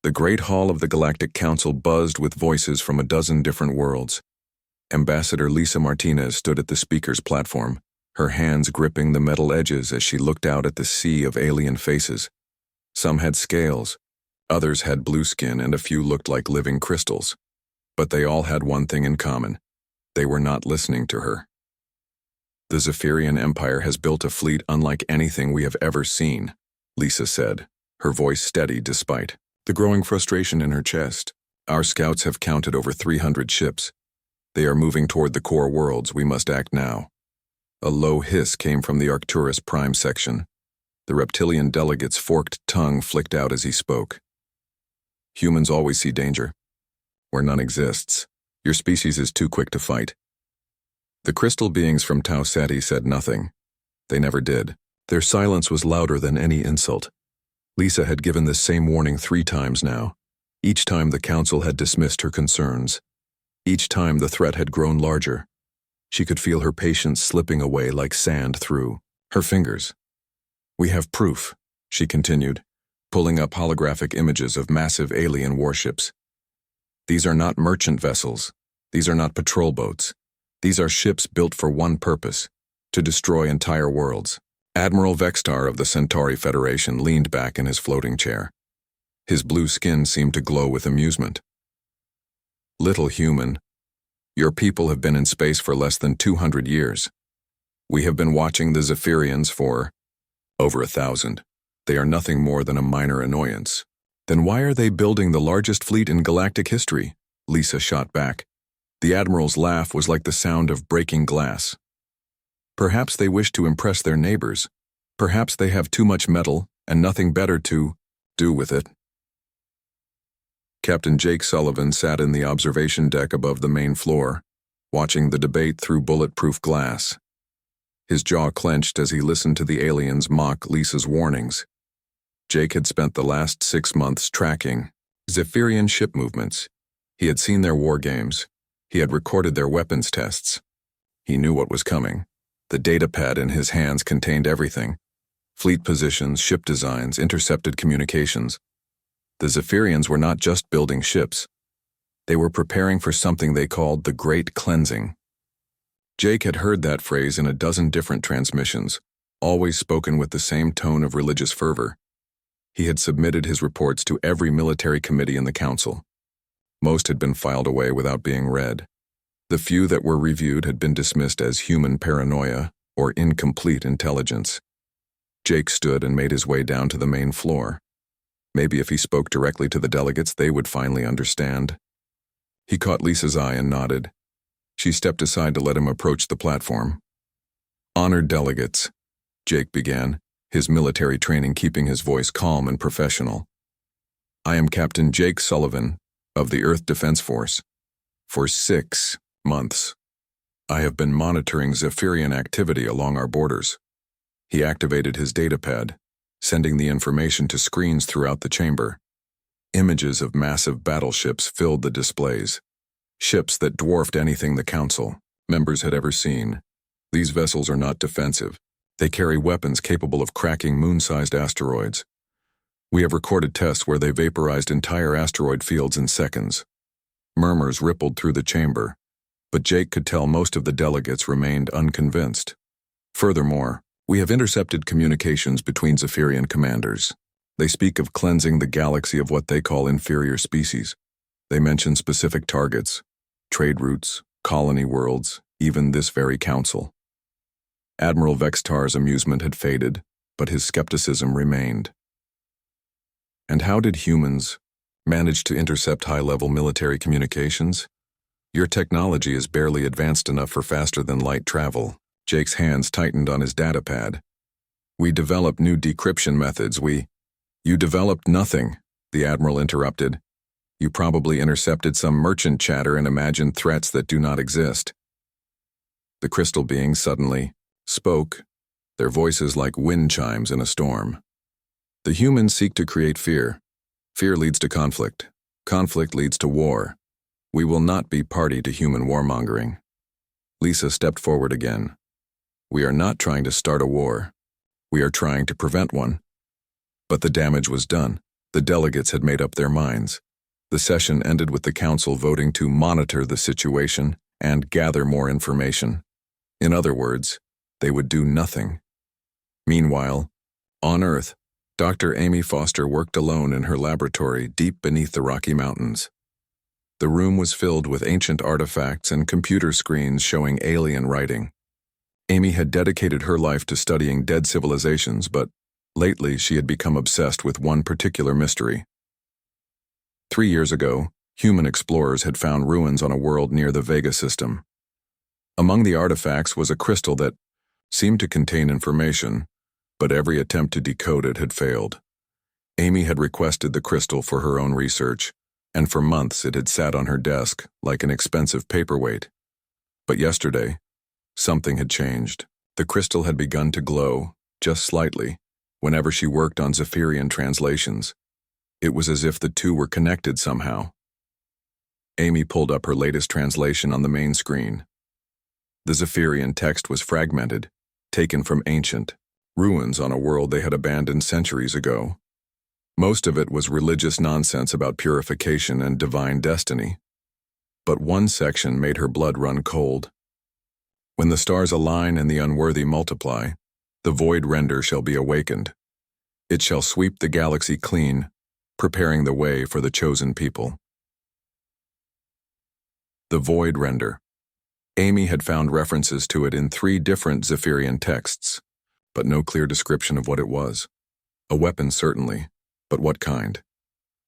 The great hall of the Galactic Council buzzed with voices from a dozen different worlds. Ambassador Lisa Martinez stood at the speaker's platform, her hands gripping the metal edges as she looked out at the sea of alien faces. Some had scales, others had blue skin, and a few looked like living crystals. But they all had one thing in common. They were not listening to her. The Zephyrian Empire has built a fleet unlike anything we have ever seen, Lisa said, her voice steady despite the growing frustration in her chest. Our scouts have counted over 300 ships. They are moving toward the core worlds. We must act now. A low hiss came from the Arcturus Prime section. The reptilian delegate's forked tongue flicked out as he spoke. Humans always see danger, where none exists. Your species is too quick to fight. The crystal beings from Tau Ceti said nothing. They never did. Their silence was louder than any insult. Lisa had given this same warning 3 times now. Each time the council had dismissed her concerns. Each time the threat had grown larger. She could feel her patience slipping away like sand through her fingers. We have proof, she continued, pulling up holographic images of massive alien warships. These are not merchant vessels. These are not patrol boats. These are ships built for one purpose, to destroy entire worlds. Admiral Vextar of the Centauri Federation leaned back in his floating chair. His blue skin seemed to glow with amusement. Little human, your people have been in space for less than 200 years. We have been watching the Zephyrians for over 1,000. They are nothing more than a minor annoyance. Then why are they building the largest fleet in galactic history? Lisa shot back. The Admiral's laugh was like the sound of breaking glass. Perhaps they wish to impress their neighbors. Perhaps they have too much metal and nothing better to do with it. Captain Jake Sullivan sat in the observation deck above the main floor, watching the debate through bulletproof glass. His jaw clenched as he listened to the aliens mock Lisa's warnings. Jake had spent the last 6 months tracking Zephyrian ship movements. He had seen their war games. He had recorded their weapons tests. He knew what was coming. The datapad in his hands contained everything. Fleet positions, ship designs, intercepted communications. The Zephyrians were not just building ships. They were preparing for something they called the Great Cleansing. Jake had heard that phrase in a dozen different transmissions, always spoken with the same tone of religious fervor. He had submitted his reports to every military committee in the council. Most had been filed away without being read. The few that were reviewed had been dismissed as human paranoia or incomplete intelligence. Jake stood and made his way down to the main floor. Maybe if he spoke directly to the delegates, they would finally understand. He caught Lisa's eye and nodded. She stepped aside to let him approach the platform. Honored delegates, Jake began, his military training keeping his voice calm and professional. I am Captain Jake Sullivan of the Earth Defense Force. For 6 months, I have been monitoring Zephyrian activity along our borders. He activated his datapad, sending the information to screens throughout the chamber. Images of massive battleships filled the displays. Ships that dwarfed anything the Council members had ever seen. These vessels are not defensive. They carry weapons capable of cracking moon-sized asteroids. We have recorded tests where they vaporized entire asteroid fields in seconds. Murmurs rippled through the chamber, but Jake could tell most of the delegates remained unconvinced. Furthermore, we have intercepted communications between Zephyrian commanders. They speak of cleansing the galaxy of what they call inferior species. They mention specific targets, trade routes, colony worlds, even this very council. Admiral Vextar's amusement had faded, but his skepticism remained. And how did humans manage to intercept high-level military communications? Your technology is barely advanced enough for faster-than-light travel. Jake's hands tightened on his datapad. We developed new decryption methods. You developed nothing, the Admiral interrupted. You probably intercepted some merchant chatter and imagined threats that do not exist. The crystal beings suddenly spoke, their voices like wind chimes in a storm. The humans seek to create fear. Fear leads to conflict. Conflict leads to war. We will not be party to human warmongering. Lisa stepped forward again. We are not trying to start a war. We are trying to prevent one. But the damage was done. The delegates had made up their minds. The session ended with the council voting to monitor the situation and gather more information. In other words, they would do nothing. Meanwhile, on Earth, Dr. Amy Foster worked alone in her laboratory deep beneath the Rocky Mountains. The room was filled with ancient artifacts and computer screens showing alien writing. Amy had dedicated her life to studying dead civilizations, but lately she had become obsessed with one particular mystery. 3 years ago, human explorers had found ruins on a world near the Vega system. Among the artifacts was a crystal that seemed to contain information, but every attempt to decode it had failed. Amy had requested the crystal for her own research, and for months it had sat on her desk like an expensive paperweight. But yesterday, something had changed. The crystal had begun to glow, just slightly, whenever she worked on Zephyrian translations. It was as if the two were connected somehow. Amy pulled up her latest translation on the main screen. The Zephyrian text was fragmented, taken from ancient ruins on a world they had abandoned centuries ago. Most of it was religious nonsense about purification and divine destiny. But one section made her blood run cold. When the stars align and the unworthy multiply, the void render shall be awakened. It shall sweep the galaxy clean, preparing the way for the chosen people. The void render. Amy had found references to it in 3 different Zephyrian texts, but no clear description of what it was. A weapon, certainly, but what kind?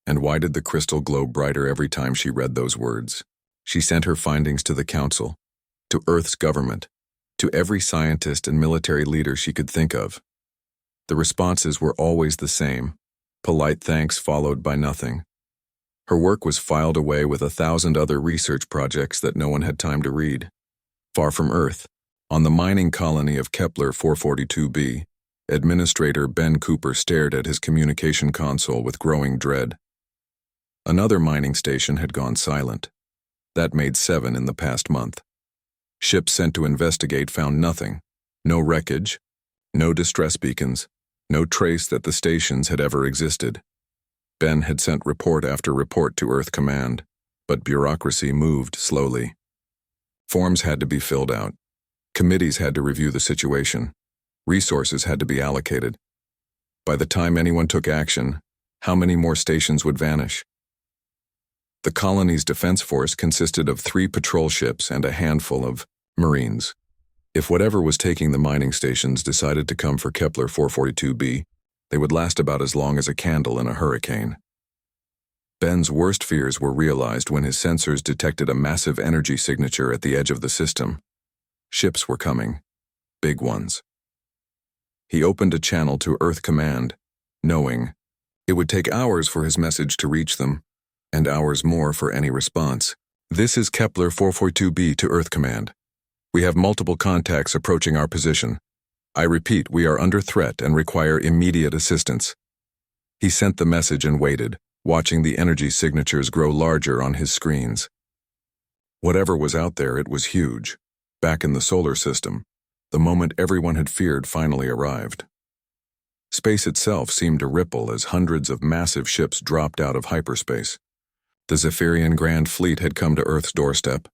And why did the crystal glow brighter every time she read those words? She sent her findings to the council, to Earth's government, to every scientist and military leader she could think of. The responses were always the same, polite thanks followed by nothing. Her work was filed away with 1,000 other research projects that no one had time to read. Far from Earth, on the mining colony of Kepler 442b, Administrator Ben Cooper stared at his communication console with growing dread. Another mining station had gone silent. That made 7 in the past month. Ships sent to investigate found nothing. No wreckage, no distress beacons, no trace that the stations had ever existed. Ben had sent report after report to Earth Command, but bureaucracy moved slowly. Forms had to be filled out. Committees had to review the situation. Resources had to be allocated. By the time anyone took action, how many more stations would vanish? The colony's defense force consisted of 3 patrol ships and a handful of Marines. If whatever was taking the mining stations decided to come for Kepler 442b, they would last about as long as a candle in a hurricane. Ben's worst fears were realized when his sensors detected a massive energy signature at the edge of the system. Ships were coming. Big ones. He opened a channel to Earth Command, knowing it would take hours for his message to reach them, and hours more for any response. This is Kepler 442b to Earth Command. We have multiple contacts approaching our position. I repeat, we are under threat and require immediate assistance. He sent the message and waited, watching the energy signatures grow larger on his screens. Whatever was out there, it was huge. Back in the solar system, the moment everyone had feared finally arrived. Space itself seemed to ripple as hundreds of massive ships dropped out of hyperspace. The Zephyrian Grand Fleet had come to Earth's doorstep,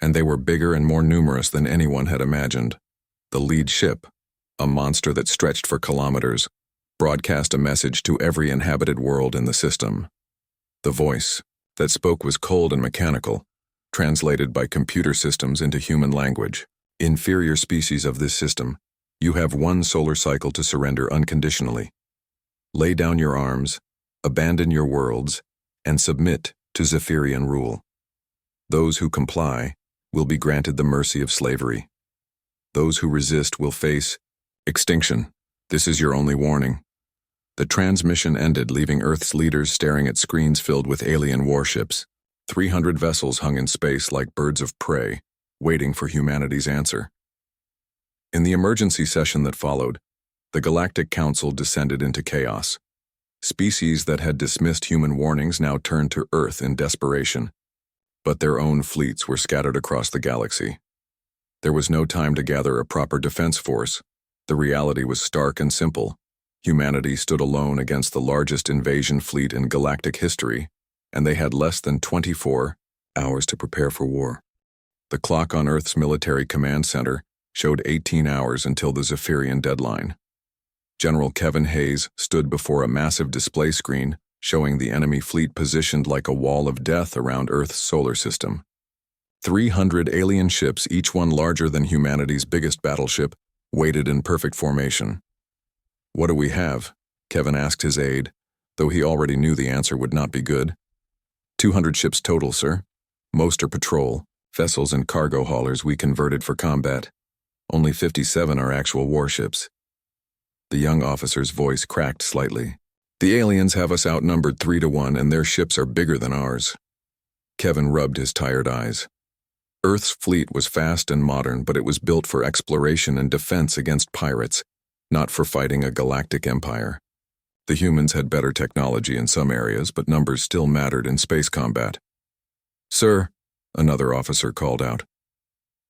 and they were bigger and more numerous than anyone had imagined. The lead ship, a monster that stretched for kilometers, broadcast a message to every inhabited world in the system. The voice that spoke was cold and mechanical, translated by computer systems into human language. Inferior species of this system, you have 1 solar cycle to surrender unconditionally. Lay down your arms, abandon your worlds, and submit to Zephyrian rule. Those who comply will be granted the mercy of slavery. Those who resist will face extinction. This is your only warning. The transmission ended, leaving Earth's leaders staring at screens filled with alien warships. 300 vessels hung in space like birds of prey, waiting for humanity's answer. In the emergency session that followed, the Galactic Council descended into chaos. Species that had dismissed human warnings now turned to Earth in desperation, but their own fleets were scattered across the galaxy. There was no time to gather a proper defense force. The reality was stark and simple. Humanity stood alone against the largest invasion fleet in galactic history, and they had less than 24 hours to prepare for war. The clock on Earth's military command center showed 18 hours until the Zephyrian deadline. General Kevin Hayes stood before a massive display screen showing the enemy fleet positioned like a wall of death around Earth's solar system. 300 alien ships, each one larger than humanity's biggest battleship, waited in perfect formation. "What do we have?" Kevin asked his aide, though he already knew the answer would not be good. 200 ships total, sir. Most are patrol, vessels and cargo haulers we converted for combat. Only 57 are actual warships. The young officer's voice cracked slightly. "The aliens have us outnumbered 3-1, and their ships are bigger than ours." Kevin rubbed his tired eyes. Earth's fleet was fast and modern, but it was built for exploration and defense against pirates, not for fighting a galactic empire. The humans had better technology in some areas, but numbers still mattered in space combat. "Sir," another officer called out,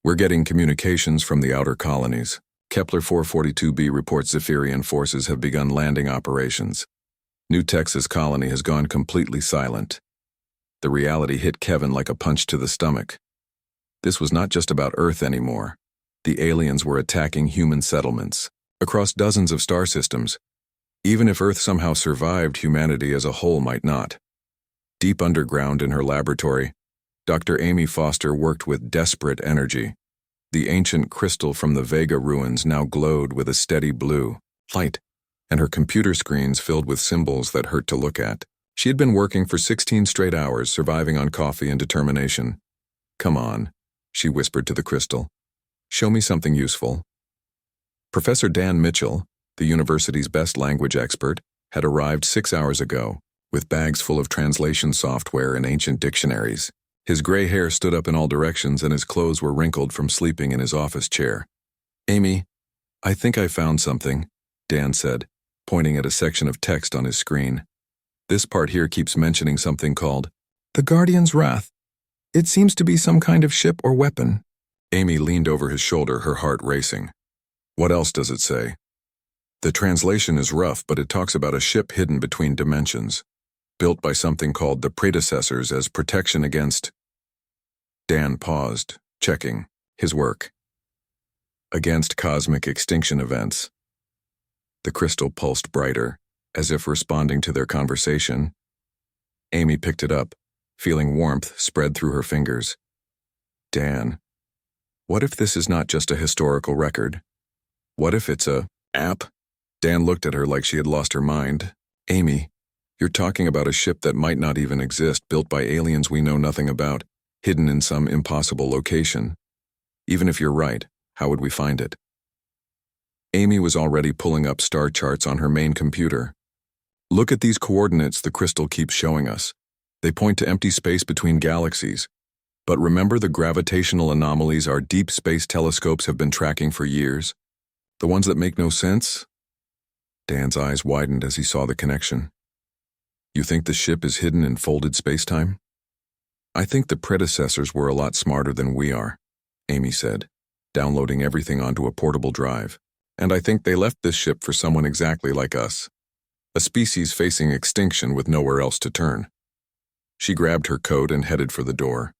"we're getting communications from the outer colonies. Kepler 442b reports Zephyrian forces have begun landing operations. New Texas colony has gone completely silent." The reality hit Kevin like a punch to the stomach. This was not just about Earth anymore. The aliens were attacking human settlements across dozens of star systems. Even if Earth somehow survived, humanity as a whole might not. Deep underground in her laboratory, Dr. Amy Foster worked with desperate energy. The ancient crystal from the Vega ruins now glowed with a steady blue light, and her computer screens filled with symbols that hurt to look at. She had been working for 16 straight hours, surviving on coffee and determination. "Come on," she whispered to the crystal. "Show me something useful." Professor Dan Mitchell, the university's best language expert, had arrived 6 hours ago, with bags full of translation software and ancient dictionaries. His gray hair stood up in all directions and his clothes were wrinkled from sleeping in his office chair. "Amy, I think I found something," Dan said, pointing at a section of text on his screen. "This part here keeps mentioning something called the Guardian's Wrath. It seems to be some kind of ship or weapon." Amy leaned over his shoulder, her heart racing. "What else does it say?" "The translation is rough, but it talks about a ship hidden between dimensions, built by something called the Predecessors as protection against—" Dan paused, checking his work. "Against cosmic extinction events." The crystal pulsed brighter, as if responding to their conversation. Amy picked it up, feeling warmth spread through her fingers. "Dan, what if this is not just a historical record? What if it's a app?" Dan looked at her like she had lost her mind. "Amy, you're talking about a ship that might not even exist, built by aliens we know nothing about, hidden in some impossible location. Even if you're right, how would we find it?" Amy was already pulling up star charts on her main computer. "Look at these coordinates the crystal keeps showing us. They point to empty space between galaxies. But remember the gravitational anomalies our deep space telescopes have been tracking for years? The ones that make no sense?" Dan's eyes widened as he saw the connection. "You think the ship is hidden in folded spacetime?" "I think the predecessors were a lot smarter than we are," Amy said, downloading everything onto a portable drive. "And I think they left this ship for someone exactly like us. A species facing extinction with nowhere else to turn." She grabbed her coat and headed for the door.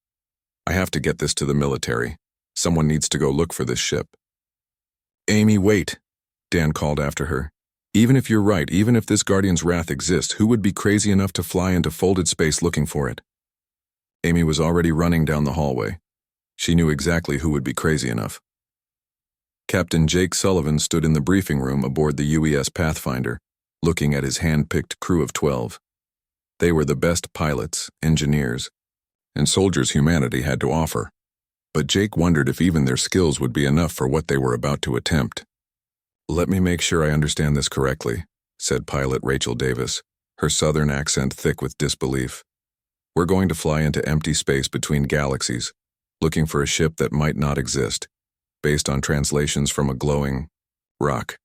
"I have to get this to the military. Someone needs to go look for this ship." "Amy, wait," Dan called after her. "Even if you're right, even if this Guardian's Wrath exists, who would be crazy enough to fly into folded space looking for it?" Amy was already running down the hallway. She knew exactly who would be crazy enough. Captain Jake Sullivan stood in the briefing room aboard the UES Pathfinder, looking at his hand-picked crew of 12. They were the best pilots, engineers, and soldiers humanity had to offer. But Jake wondered if even their skills would be enough for what they were about to attempt. "Let me make sure I understand this correctly," said pilot Rachel Davis, her southern accent thick with disbelief. "We're going to fly into empty space between galaxies, looking for a ship that might not exist, based on translations from a glowing rock."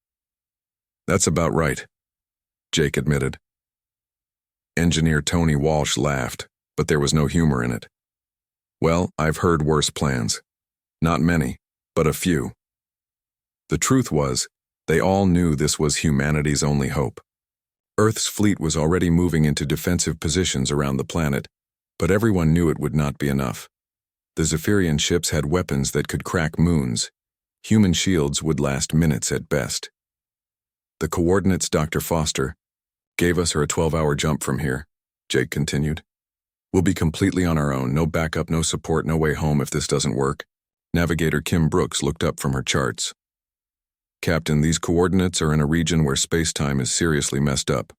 "That's about right," Jake admitted. Engineer Tony Walsh laughed, but there was no humor in it. "Well, I've heard worse plans. Not many, but a few." The truth was, They all knew this was humanity's only hope. Earth's fleet was already moving into defensive positions around the planet, but everyone knew it would not be enough. The Zephyrian ships had weapons that could crack moons. Human shields would last minutes at best. The coordinates, Dr. Foster, gave us a 12-hour jump from here, Jake continued. We'll be completely on our own, no backup, no support, no way home if this doesn't work. Navigator Kim Brooks looked up from her charts. Captain, these coordinates are in a region where space-time is seriously messed up.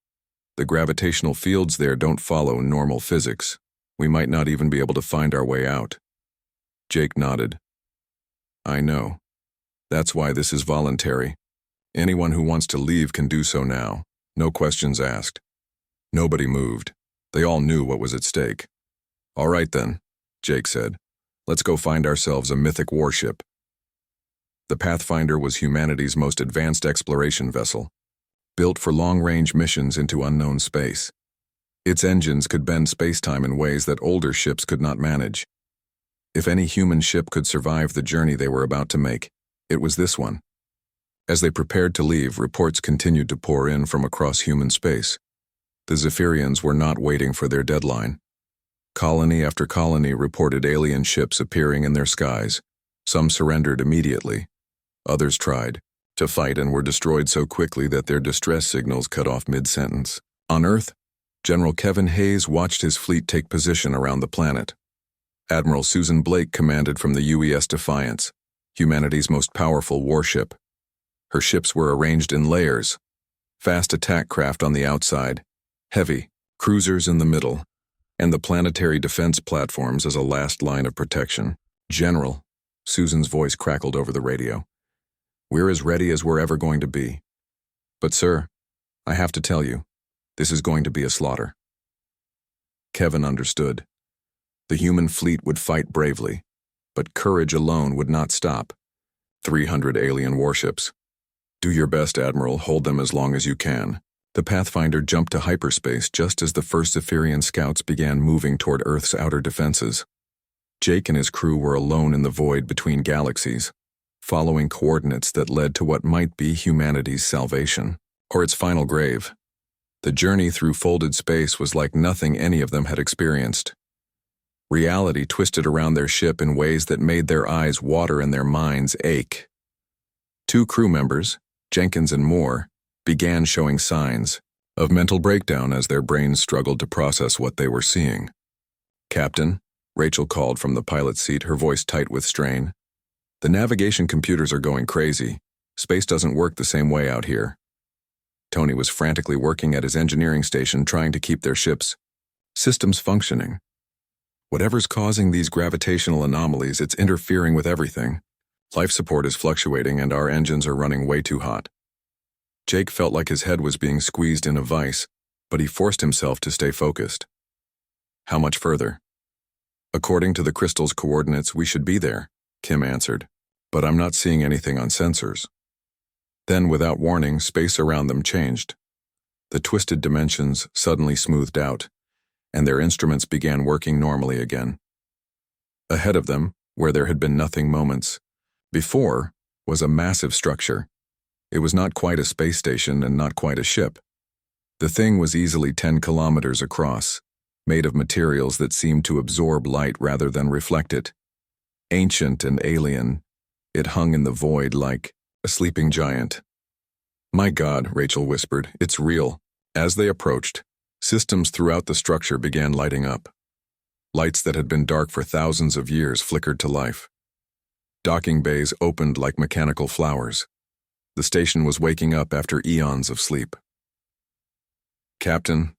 The gravitational fields there don't follow normal physics. We might not even be able to find our way out. Jake nodded. I know. That's why this is voluntary. Anyone who wants to leave can do so now. No questions asked. Nobody moved. They all knew what was at stake. All right then, Jake said. Let's go find ourselves a Mythic Warship. The Pathfinder was humanity's most advanced exploration vessel, built for long-range missions into unknown space. Its engines could bend space-time in ways that older ships could not manage. If any human ship could survive the journey they were about to make, it was this one. As they prepared to leave, reports continued to pour in from across human space. The Zephyrians were not waiting for their deadline. Colony after colony reported alien ships appearing in their skies. Some surrendered immediately. Others tried to fight and were destroyed so quickly that their distress signals cut off mid-sentence. On Earth, General Kevin Hayes watched his fleet take position around the planet. Admiral Susan Blake commanded from the UES Defiance, humanity's most powerful warship. Her ships were arranged in layers, fast attack craft on the outside, heavy cruisers in the middle, and the planetary defense platforms as a last line of protection. General, Susan's voice crackled over the radio. We're as ready as we're ever going to be. But sir, I have to tell you, this is going to be a slaughter. Kevin understood. The human fleet would fight bravely, but courage alone would not stop. 300 alien warships. Do your best, Admiral. Hold them as long as you can. The Pathfinder jumped to hyperspace just as the first Zephyrian scouts began moving toward Earth's outer defenses. Jake and his crew were alone in the void between galaxies, following coordinates that led to what might be humanity's salvation, or its final grave. The journey through folded space was like nothing any of them had experienced. Reality twisted around their ship in ways that made their eyes water and their minds ache. 2 crew members, Jenkins and Moore, began showing signs of mental breakdown as their brains struggled to process what they were seeing. Captain, Rachel called from the pilot's seat, her voice tight with strain. The navigation computers are going crazy. Space doesn't work the same way out here. Tony was frantically working at his engineering station trying to keep their ship's systems functioning. Whatever's causing these gravitational anomalies, it's interfering with everything. Life support is fluctuating and our engines are running way too hot. Jake felt like his head was being squeezed in a vice, but he forced himself to stay focused. How much further? According to the crystal's coordinates, we should be there, Kim answered, but I'm not seeing anything on sensors. Then, without warning, space around them changed. The twisted dimensions suddenly smoothed out, and their instruments began working normally again. Ahead of them, where there had been nothing moments before, was a massive structure. It was not quite a space station and not quite a ship. The thing was easily 10 kilometers across, made of materials that seemed to absorb light rather than reflect it. Ancient and alien, it hung in the void like a sleeping giant. My God, Rachel whispered, it's real. As they approached, systems throughout the structure began lighting up. Lights that had been dark for thousands of years flickered to life. Docking bays opened like mechanical flowers. The station was waking up after eons of sleep. Captain,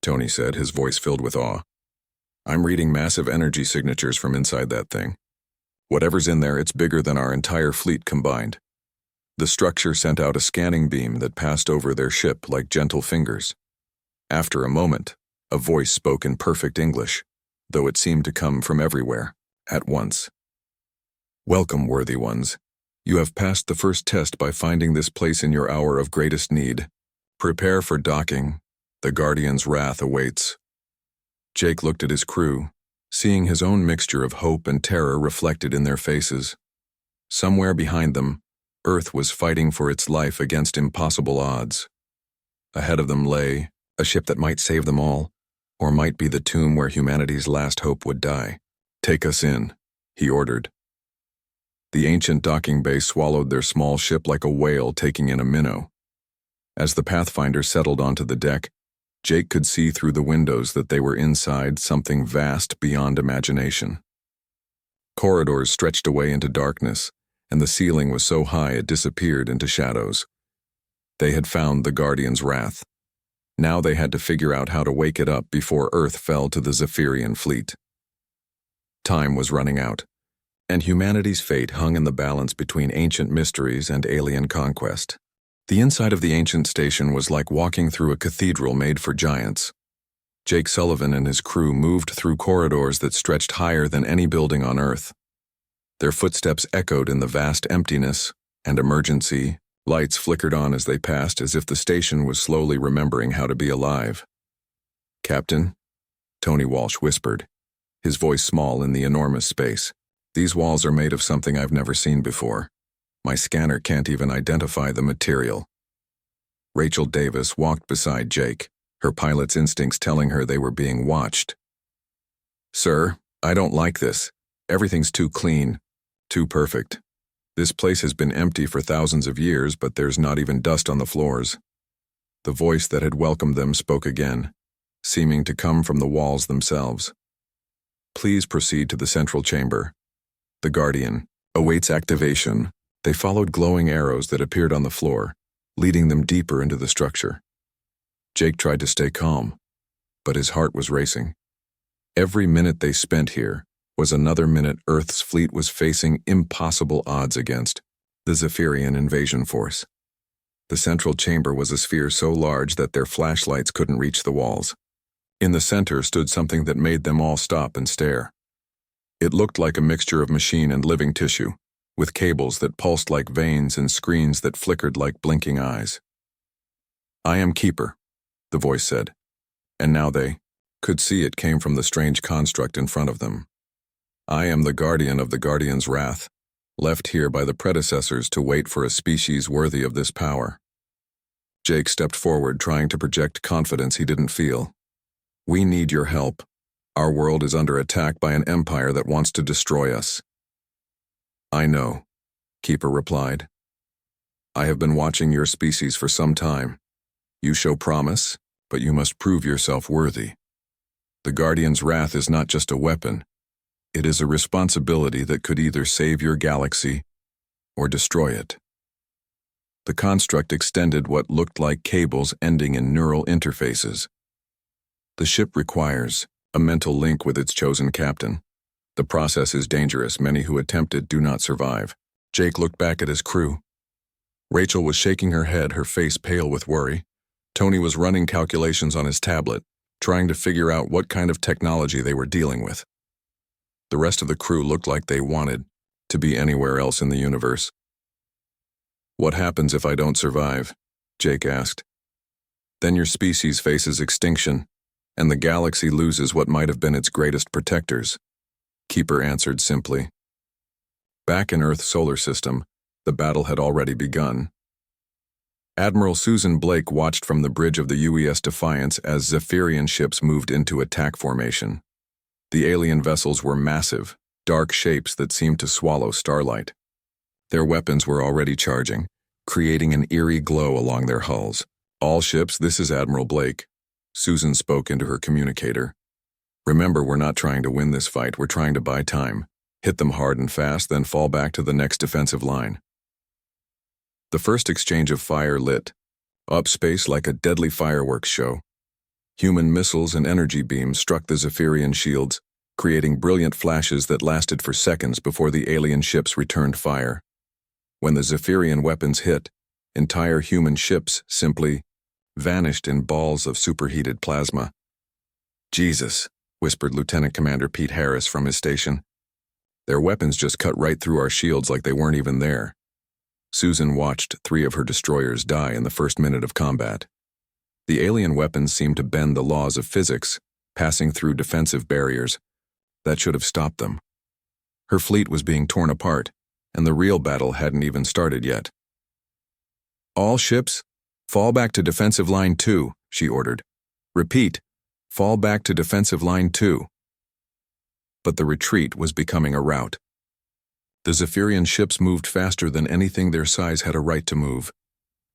Tony said, his voice filled with awe. I'm reading massive energy signatures from inside that thing. Whatever's in there, it's bigger than our entire fleet combined. The structure sent out a scanning beam that passed over their ship like gentle fingers. After a moment, a voice spoke in perfect English, though it seemed to come from everywhere, at once. Welcome, worthy ones. You have passed the first test by finding this place in your hour of greatest need. Prepare for docking. The Guardian's wrath awaits. Jake looked at his crew, seeing his own mixture of hope and terror reflected in their faces. Somewhere behind them, Earth was fighting for its life against impossible odds. Ahead of them lay a ship that might save them all, or might be the tomb where humanity's last hope would die. "Take us in," he ordered. The ancient docking bay swallowed their small ship like a whale taking in a minnow. As the Pathfinder settled onto the deck, Jake could see through the windows that they were inside something vast beyond imagination. Corridors stretched away into darkness, and the ceiling was so high it disappeared into shadows. They had found the Guardian's wrath. Now they had to figure out how to wake it up before Earth fell to the Zephyrian fleet. Time was running out, and humanity's fate hung in the balance between ancient mysteries and alien conquest. The inside of the ancient station was like walking through a cathedral made for giants. Jake Sullivan and his crew moved through corridors that stretched higher than any building on Earth. Their footsteps echoed in the vast emptiness, and emergency lights flickered on as they passed, as if the station was slowly remembering how to be alive. "Captain," Tony Walsh whispered, his voice small in the enormous space. "These walls are made of something I've never seen before. My scanner can't even identify the material." Rachel Davis walked beside Jake, her pilot's instincts telling her they were being watched. "Sir, I don't like this. Everything's too clean, too perfect. This place has been empty for thousands of years, but there's not even dust on the floors." The voice that had welcomed them spoke again, seeming to come from the walls themselves. "Please proceed to the central chamber. The Guardian awaits activation." They followed glowing arrows that appeared on the floor, leading them deeper into the structure. Jake tried to stay calm, but his heart was racing. Every minute they spent here was another minute Earth's fleet was facing impossible odds against the Zephyrian invasion force. The central chamber was a sphere so large that their flashlights couldn't reach the walls. In the center stood something that made them all stop and stare. It looked like a mixture of machine and living tissue, with cables that pulsed like veins and screens that flickered like blinking eyes. "I am Keeper," the voice said, and now they could see it came from the strange construct in front of them. "I am the Guardian of the Guardian's wrath, left here by the predecessors to wait for a species worthy of this power." Jake stepped forward, trying to project confidence he didn't feel. "We need your help. Our world is under attack by an empire that wants to destroy us." "I know," Keeper replied. "I have been watching your species for some time. You show promise, but you must prove yourself worthy. The Guardian's wrath is not just a weapon. It is a responsibility that could either save your galaxy or destroy it." The construct extended what looked like cables ending in neural interfaces. "The ship requires a mental link with its chosen captain. The process is dangerous. Many who attempt it do not survive." Jake looked back at his crew. Rachel was shaking her head, her face pale with worry. Tony was running calculations on his tablet, trying to figure out what kind of technology they were dealing with. The rest of the crew looked like they wanted to be anywhere else in the universe. "What happens if I don't survive?" Jake asked. "Then your species faces extinction, and the galaxy loses what might have been its greatest protectors," Keeper answered simply. Back in Earth's solar system, the battle had already begun. Admiral Susan Blake watched from the bridge of the UES Defiance as Zephyrian ships moved into attack formation. The alien vessels were massive, dark shapes that seemed to swallow starlight. Their weapons were already charging, creating an eerie glow along their hulls. "All ships, this is Admiral Blake," Susan spoke into her communicator. "Remember, we're not trying to win this fight, we're trying to buy time. Hit them hard and fast, then fall back to the next defensive line." The first exchange of fire lit up space like a deadly fireworks show. Human missiles and energy beams struck the Zephyrian shields, creating brilliant flashes that lasted for seconds before the alien ships returned fire. When the Zephyrian weapons hit, entire human ships simply vanished in balls of superheated plasma. "Jesus," whispered Lieutenant Commander Pete Harris from his station. "Their weapons just cut right through our shields like they weren't even there." Susan watched 3 of her destroyers die in the first minute of combat. The alien weapons seemed to bend the laws of physics, passing through defensive barriers that should have stopped them. Her fleet was being torn apart, and the real battle hadn't even started yet. "All ships, fall back to defensive line 2, she ordered. "Repeat, fall back to defensive line 2. But the retreat was becoming a rout. The Zephyrian ships moved faster than anything their size had a right to move,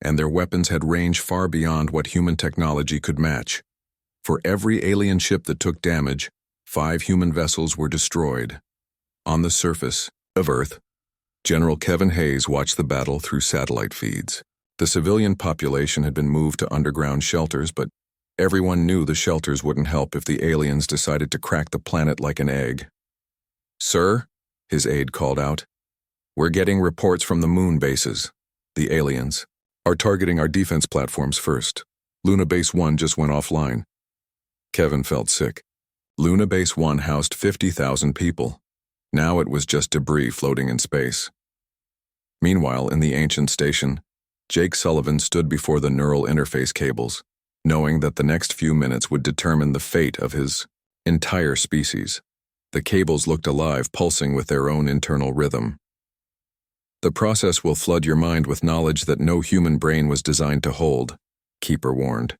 and their weapons had range far beyond what human technology could match. For every alien ship that took damage, 5 human vessels were destroyed. On the surface of Earth, General Kevin Hayes watched the battle through satellite feeds. The civilian population had been moved to underground shelters, but everyone knew the shelters wouldn't help if the aliens decided to crack the planet like an egg. "Sir," his aide called out, "we're getting reports from the moon bases. The aliens are targeting our defense platforms first. Luna Base 1 just went offline." Kevin felt sick. Luna Base 1 housed 50,000 people. Now it was just debris floating in space. Meanwhile, in the ancient station, Jake Sullivan stood before the neural interface cables, knowing that the next few minutes would determine the fate of his entire species. The cables looked alive, pulsing with their own internal rhythm. "The process will flood your mind with knowledge that no human brain was designed to hold," Keeper warned.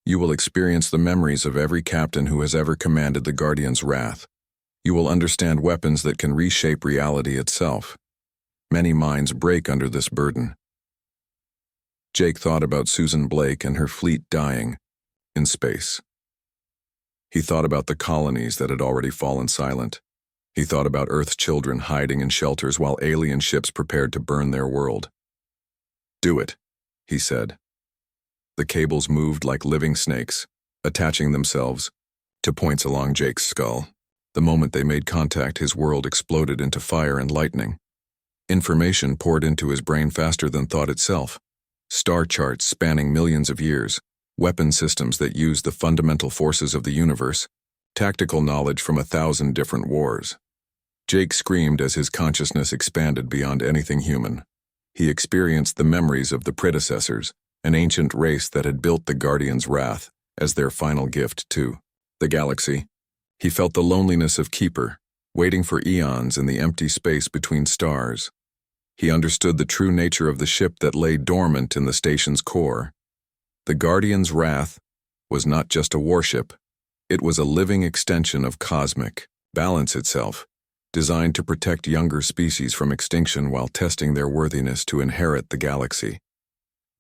"You will experience the memories of every captain who has ever commanded the Guardian's wrath. You will understand weapons that can reshape reality itself. Many minds break under this burden." Jake thought about Susan Blake and her fleet dying in space. He thought about the colonies that had already fallen silent. He thought about Earth's children hiding in shelters while alien ships prepared to burn their world. "Do it," he said. The cables moved like living snakes, attaching themselves to points along Jake's skull. The moment they made contact, his world exploded into fire and lightning. Information poured into his brain faster than thought itself. Star charts spanning millions of years, weapon systems that used the fundamental forces of the universe, tactical knowledge from 1,000 different wars. Jake screamed as his consciousness expanded beyond anything human. He experienced the memories of the predecessors, an ancient race that had built the Guardian's wrath as their final gift to the galaxy. He felt the loneliness of Keeper, waiting for eons in the empty space between stars. He understood the true nature of the ship that lay dormant in the station's core. The Guardian's wrath was not just a warship. It was a living extension of cosmic balance itself, designed to protect younger species from extinction while testing their worthiness to inherit the galaxy.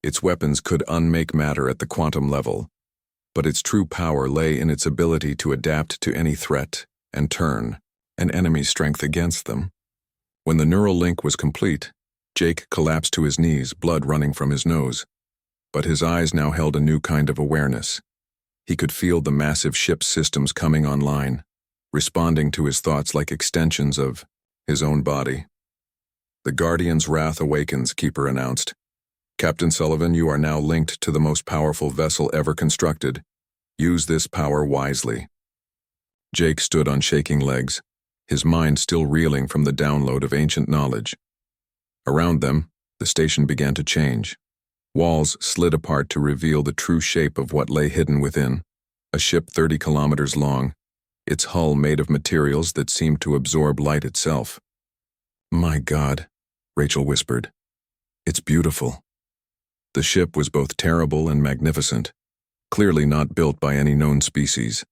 Its weapons could unmake matter at the quantum level, but its true power lay in its ability to adapt to any threat and turn an enemy's strength against them. When the neural link was complete, Jake collapsed to his knees, blood running from his nose. But his eyes now held a new kind of awareness. He could feel the massive ship's systems coming online, responding to his thoughts like extensions of his own body. "The Guardian's wrath awakens," Keeper announced. "Captain Sullivan, you are now linked to the most powerful vessel ever constructed. Use this power wisely." Jake stood on shaking legs, his mind still reeling from the download of ancient knowledge. Around them, the station began to change. Walls slid apart to reveal the true shape of what lay hidden within. A ship 30 kilometers long, its hull made of materials that seemed to absorb light itself. "My God," Rachel whispered. "It's beautiful." The ship was both terrible and magnificent, clearly not built by any known species.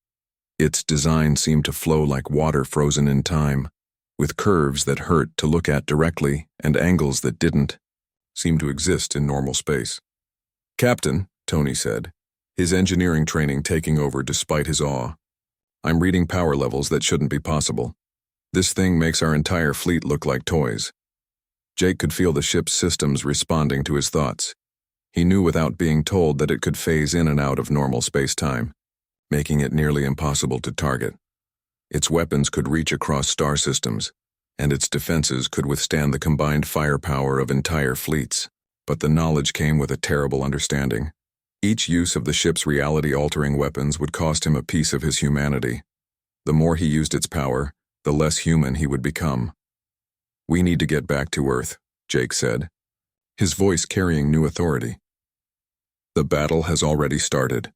Its design seemed to flow like water frozen in time, with curves that hurt to look at directly and angles that didn't seem to exist in normal space. "Captain," Tony said, his engineering training taking over despite his awe, "I'm reading power levels that shouldn't be possible. This thing makes our entire fleet look like toys." Jake could feel the ship's systems responding to his thoughts. He knew without being told that it could phase in and out of normal space-time, making it nearly impossible to target. Its weapons could reach across star systems, and its defenses could withstand the combined firepower of entire fleets. But the knowledge came with a terrible understanding. Each use of the ship's reality-altering weapons would cost him a piece of his humanity. The more he used its power, the less human he would become. "We need to get back to Earth," Jake said, his voice carrying new authority. "The battle has already started."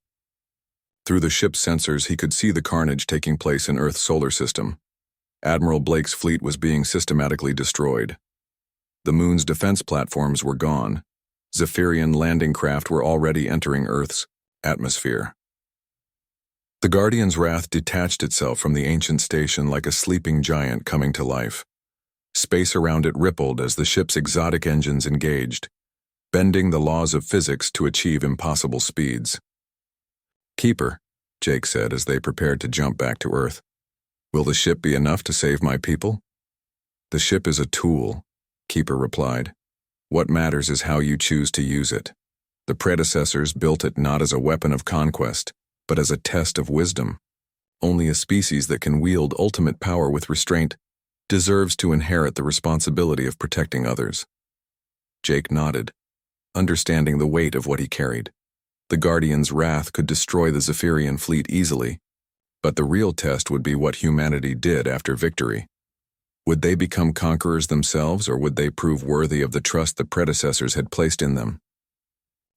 Through the ship's sensors, he could see the carnage taking place in Earth's solar system. Admiral Blake's fleet was being systematically destroyed. The moon's defense platforms were gone. Zephyrian landing craft were already entering Earth's atmosphere. The Guardian's wrath detached itself from the ancient station like a sleeping giant coming to life. Space around it rippled as the ship's exotic engines engaged, bending the laws of physics to achieve impossible speeds. "Keeper," Jake said as they prepared to jump back to Earth, "will the ship be enough to save my people?" "The ship is a tool," Keeper replied. "What matters is how you choose to use it. The predecessors built it not as a weapon of conquest, but as a test of wisdom. Only a species that can wield ultimate power with restraint deserves to inherit the responsibility of protecting others." Jake nodded, understanding the weight of what he carried. The Guardian's wrath could destroy the Zephyrian fleet easily, but the real test would be what humanity did after victory. Would they become conquerors themselves, or would they prove worthy of the trust the predecessors had placed in them?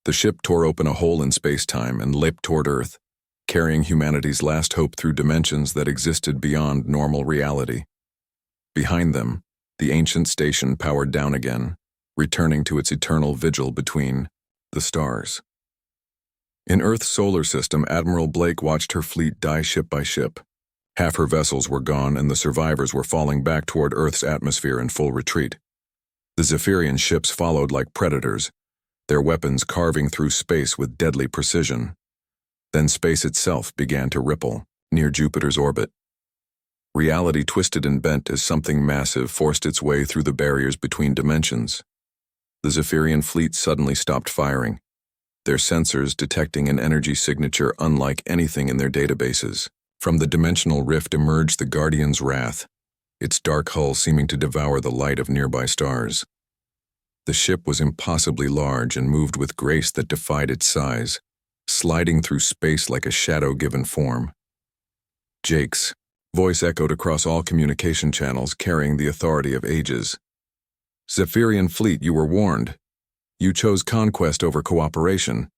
The ship tore open a hole in space-time and leaped toward Earth, carrying humanity's last hope through dimensions that existed beyond normal reality. Behind them, the ancient station powered down again, returning to its eternal vigil between the stars. In Earth's solar system, Admiral Blake watched her fleet die ship by ship. Half her vessels were gone, and the survivors were falling back toward Earth's atmosphere in full retreat. The Zephyrian ships followed like predators, their weapons carving through space with deadly precision. Then space itself began to ripple, near Jupiter's orbit. Reality twisted and bent as something massive forced its way through the barriers between dimensions. The Zephyrian fleet suddenly stopped firing, their sensors detecting an energy signature unlike anything in their databases. From the dimensional rift emerged the Guardian's wrath, its dark hull seeming to devour the light of nearby stars. The ship was impossibly large and moved with grace that defied its size, sliding through space like a shadow-given form. Jake's voice echoed across all communication channels, carrying the authority of ages. "Zephyrian fleet, you were warned. You chose conquest over cooperation.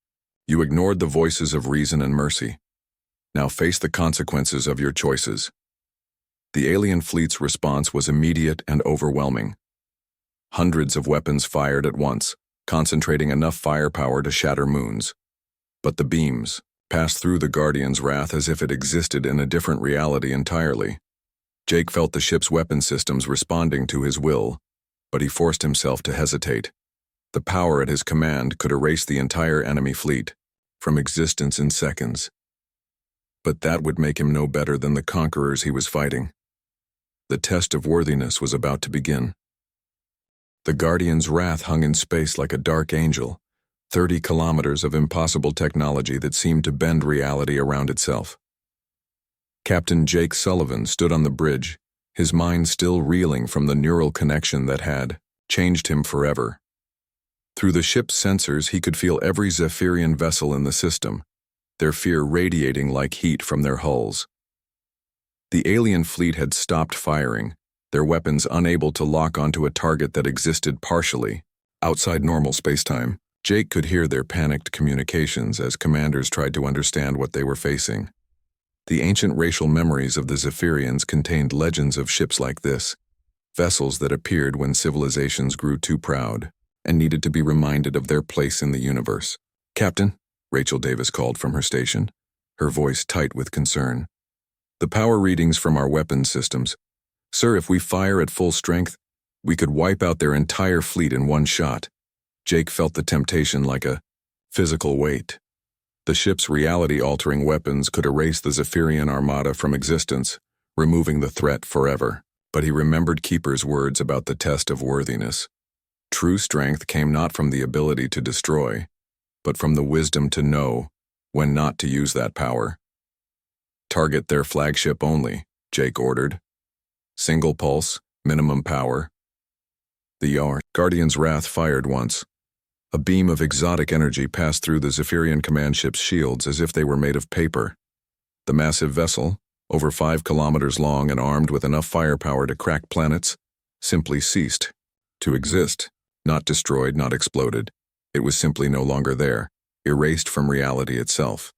You ignored the voices of reason and mercy. Now face the consequences of your choices." The alien fleet's response was immediate and overwhelming. Hundreds of weapons fired at once, concentrating enough firepower to shatter moons. But the beams passed through the Guardian's wrath as if it existed in a different reality entirely. Jake felt the ship's weapon systems responding to his will, but he forced himself to hesitate. The power at his command could erase the entire enemy fleet from existence in seconds. But that would make him no better than the conquerors he was fighting. The test of worthiness was about to begin. The Guardian's wrath hung in space like a dark angel, 30 kilometers of impossible technology that seemed to bend reality around itself. Captain Jake Sullivan stood on the bridge, his mind still reeling from the neural connection that had changed him forever. Through the ship's sensors, he could feel every Zephyrian vessel in the system, their fear radiating like heat from their hulls. The alien fleet had stopped firing, their weapons unable to lock onto a target that existed partially outside normal spacetime. Jake could hear their panicked communications as commanders tried to understand what they were facing. The ancient racial memories of the Zephyrians contained legends of ships like this, vessels that appeared when civilizations grew too proud and needed to be reminded of their place in the universe. "Captain," Rachel Davis called from her station, her voice tight with concern. "The power readings from our weapons systems. Sir, if we fire at full strength, we could wipe out their entire fleet in one shot." Jake felt the temptation like a physical weight. The ship's reality-altering weapons could erase the Zephyrian armada from existence, removing the threat forever. But he remembered Keeper's words about the test of worthiness. True strength came not from the ability to destroy, but from the wisdom to know when not to use that power. "Target their flagship only," Jake ordered. "Single pulse, minimum power." The Guardian's wrath fired once. A beam of exotic energy passed through the Zephyrian command ship's shields as if they were made of paper. The massive vessel, over 5 kilometers long and armed with enough firepower to crack planets, simply ceased to exist, not destroyed, not exploded. It was simply no longer there, erased from reality itself.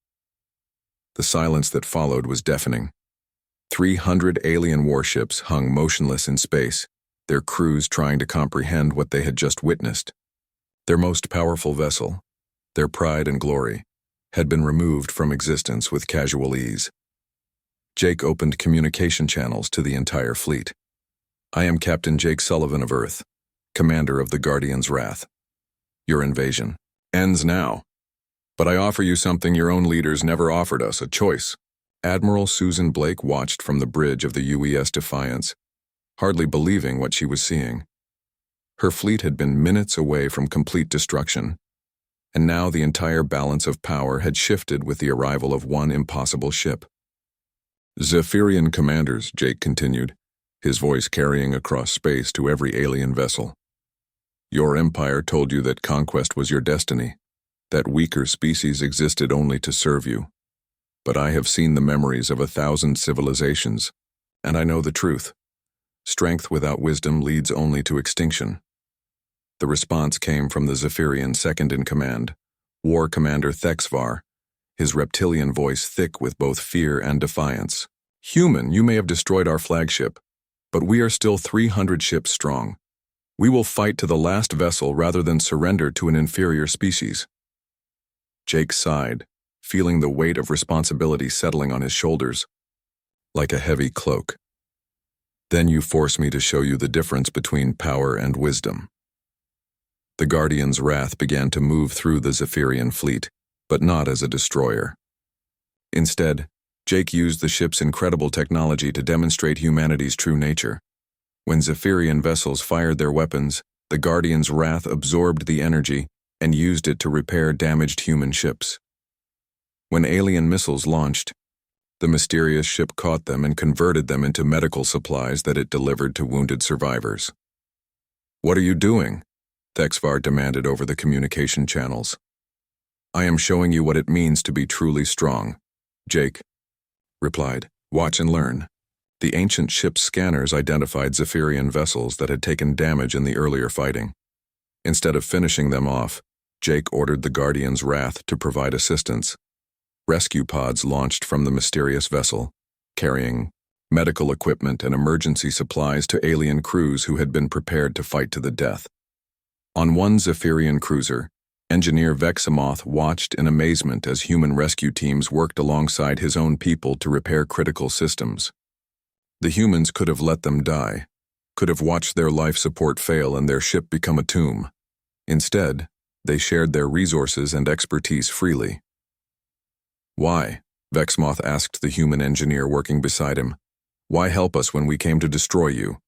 The silence that followed was deafening. 300 alien warships hung motionless in space, their crews trying to comprehend what they had just witnessed. Their most powerful vessel, their pride and glory, had been removed from existence with casual ease. Jake opened communication channels to the entire fleet. "I am Captain Jake Sullivan of Earth, commander of the Guardian's Wrath. Your invasion ends now. But I offer you something your own leaders never offered us, a choice." Admiral Susan Blake watched from the bridge of the UES Defiance, hardly believing what she was seeing. Her fleet had been minutes away from complete destruction, and now the entire balance of power had shifted with the arrival of one impossible ship. "Zephyrian commanders," Jake continued, his voice carrying across space to every alien vessel. "Your empire told you that conquest was your destiny, that weaker species existed only to serve you. But I have seen the memories of 1,000 civilizations, and I know the truth. Strength without wisdom leads only to extinction." The response came from the Zephyrian second-in-command, War Commander Thexvar, his reptilian voice thick with both fear and defiance. "Human, you may have destroyed our flagship, but we are still 300 ships strong. We will fight to the last vessel rather than surrender to an inferior species." Jake sighed, feeling the weight of responsibility settling on his shoulders, like a heavy cloak. "Then you force me to show you the difference between power and wisdom." The Guardian's Wrath began to move through the Zephyrian fleet, but not as a destroyer. Instead, Jake used the ship's incredible technology to demonstrate humanity's true nature. When Zephyrian vessels fired their weapons, the Guardian's Wrath absorbed the energy and used it to repair damaged human ships. When alien missiles launched, the mysterious ship caught them and converted them into medical supplies that it delivered to wounded survivors. "What are you doing?" Thexvar demanded over the communication channels. "I am showing you what it means to be truly strong," Jake replied. "Watch and learn." The ancient ship's scanners identified Zephyrian vessels that had taken damage in the earlier fighting. Instead of finishing them off, Jake ordered the Guardian's Wrath to provide assistance. Rescue pods launched from the mysterious vessel, carrying medical equipment and emergency supplies to alien crews who had been prepared to fight to the death. On one Zephyrian cruiser, Engineer Vexamoth watched in amazement as human rescue teams worked alongside his own people to repair critical systems. The humans could have let them die, could have watched their life support fail and their ship become a tomb. Instead, they shared their resources and expertise freely. "Why?" Vexamoth asked the human engineer working beside him. "Why help us when we came to destroy you?"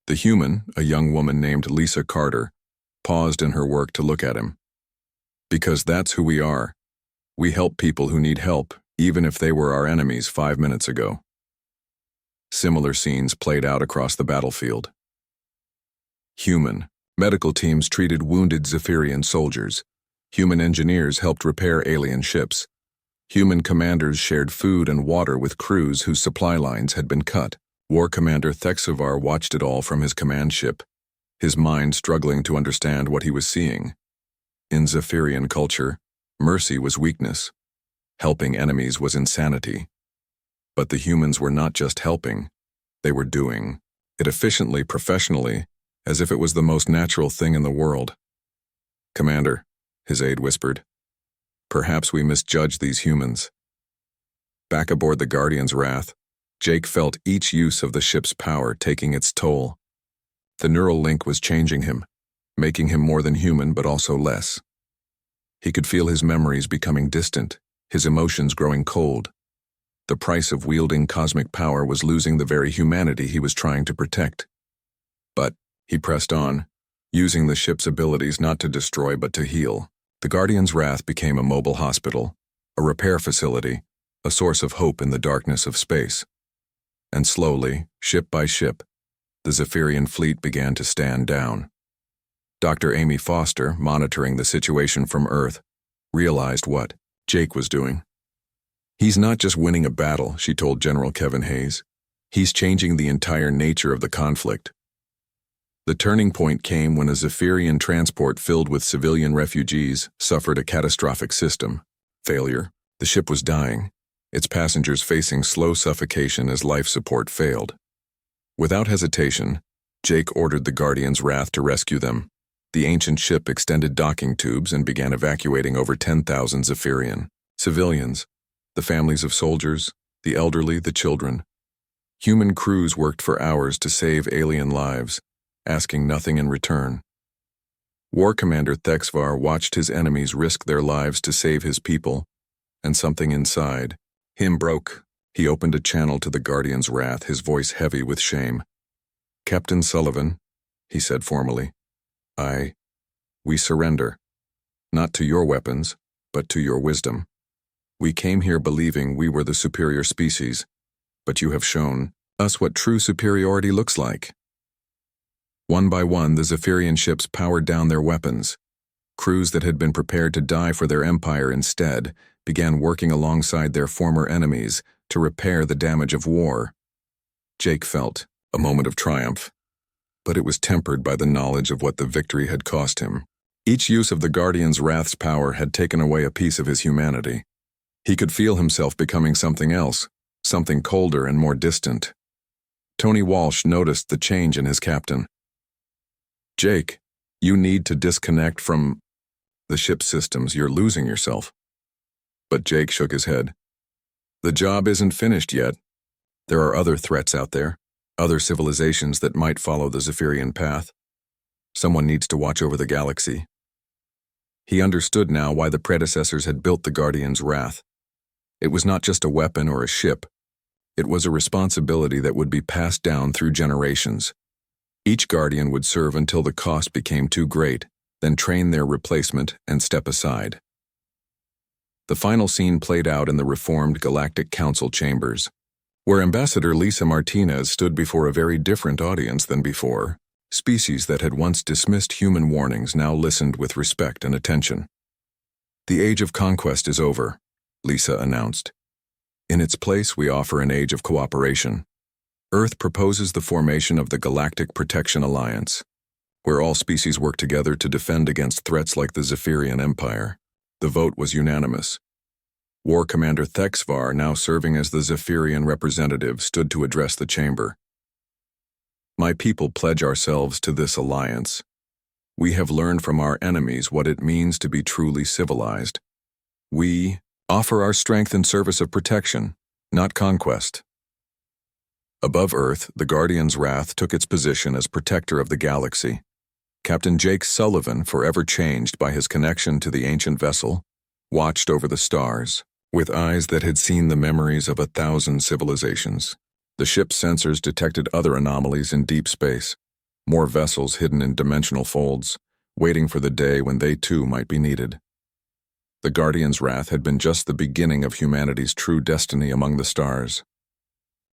The human, a young woman named Lisa Carter, paused in her work to look at him. "Because that's who we are. We help people who need help, even if they were our enemies 5 minutes ago." Similar scenes played out across the battlefield. Human. Medical teams treated wounded Zephyrian soldiers. Human engineers helped repair alien ships. Human commanders shared food and water with crews whose supply lines had been cut. War Commander Thexavar watched it all from his command ship, his mind struggling to understand what he was seeing. In Zephyrian culture, mercy was weakness. Helping enemies was insanity. But the humans were not just helping, they were doing it efficiently, professionally, as if it was the most natural thing in the world. "Commander," his aide whispered, "perhaps we misjudged these humans." Back aboard the Guardian's Wrath, Jake felt each use of the ship's power taking its toll. The neural link was changing him, making him more than human but also less. He could feel his memories becoming distant, his emotions growing cold. The price of wielding cosmic power was losing the very humanity he was trying to protect. But he pressed on, using the ship's abilities not to destroy but to heal. The Guardian's Wrath became a mobile hospital, a repair facility, a source of hope in the darkness of space. And slowly, ship by ship, the Zephyrian fleet began to stand down. Dr. Amy Foster, monitoring the situation from Earth, realized what Jake was doing. "He's not just winning a battle," she told General Kevin Hayes. "He's changing the entire nature of the conflict." The turning point came when a Zephyrian transport filled with civilian refugees suffered a catastrophic system failure. The ship was dying, its passengers facing slow suffocation as life support failed. Without hesitation, Jake ordered the Guardian's Wrath to rescue them. The ancient ship extended docking tubes and began evacuating over 10,000 Zephyrian civilians, the families of soldiers, the elderly, the children. Human crews worked for hours to save alien lives, asking nothing in return. War Commander Thexvar watched his enemies risk their lives to save his people, and something inside him broke. He opened a channel to the Guardian's Wrath, his voice heavy with shame. "Captain Sullivan," he said formally, we surrender. Not to your weapons, but to your wisdom. We came here believing we were the superior species, but you have shown us what true superiority looks like." One by one, the Zephyrian ships powered down their weapons. Crews that had been prepared to die for their empire instead began working alongside their former enemies to repair the damage of war. Jake felt a moment of triumph, but it was tempered by the knowledge of what the victory had cost him. Each use of the Guardian's Wrath's power had taken away a piece of his humanity. He could feel himself becoming something else, something colder and more distant. Tony Walsh noticed the change in his captain. "Jake, you need to disconnect from the ship systems. You're losing yourself." But Jake shook his head. "The job isn't finished yet. There are other threats out there, other civilizations that might follow the Zephyrian path. Someone needs to watch over the galaxy." He understood now why the predecessors had built the Guardian's Wrath. It was not just a weapon or a ship. It was a responsibility that would be passed down through generations. Each Guardian would serve until the cost became too great, then train their replacement and step aside. The final scene played out in the reformed Galactic Council chambers, where Ambassador Lisa Martinez stood before a very different audience than before. Species that had once dismissed human warnings now listened with respect and attention. "The age of conquest is over," Lisa announced. "In its place, we offer an age of cooperation. Earth proposes the formation of the Galactic Protection Alliance, where all species work together to defend against threats like the Zephyrian Empire." The vote was unanimous. War Commander Thexvar, now serving as the Zephyrian representative, stood to address the chamber. "My people pledge ourselves to this alliance. We have learned from our enemies what it means to be truly civilized. We offer our strength in service of protection, not conquest." Above Earth, the Guardian's Wrath took its position as protector of the galaxy. Captain Jake Sullivan, forever changed by his connection to the ancient vessel, watched over the stars, with eyes that had seen the memories of 1,000 civilizations. The ship's sensors detected other anomalies in deep space, more vessels hidden in dimensional folds, waiting for the day when they too might be needed. The Guardian's Wrath had been just the beginning of humanity's true destiny among the stars.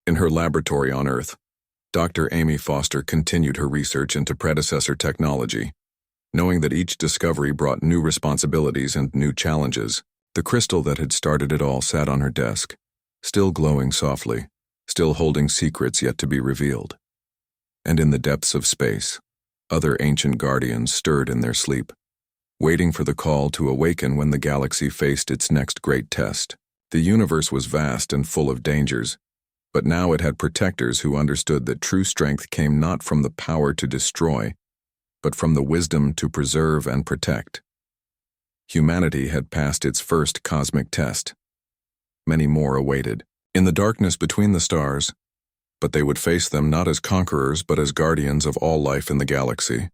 In her laboratory on Earth, Dr. Amy Foster continued her research into predecessor technology. Knowing that each discovery brought new responsibilities and new challenges, the crystal that had started it all sat on her desk, still glowing softly, still holding secrets yet to be revealed. And in the depths of space, other ancient guardians stirred in their sleep, waiting for the call to awaken when the galaxy faced its next great test. The universe was vast and full of dangers, but now it had protectors who understood that true strength came not from the power to destroy, but from the wisdom to preserve and protect. Humanity had passed its first cosmic test. Many more awaited, in the darkness between the stars, but they would face them not as conquerors but as guardians of all life in the galaxy.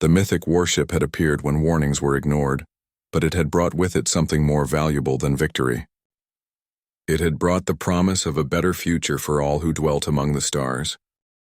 The Mythic Warship had appeared when warnings were ignored, but it had brought with it something more valuable than victory. It had brought the promise of a better future for all who dwelt among the stars.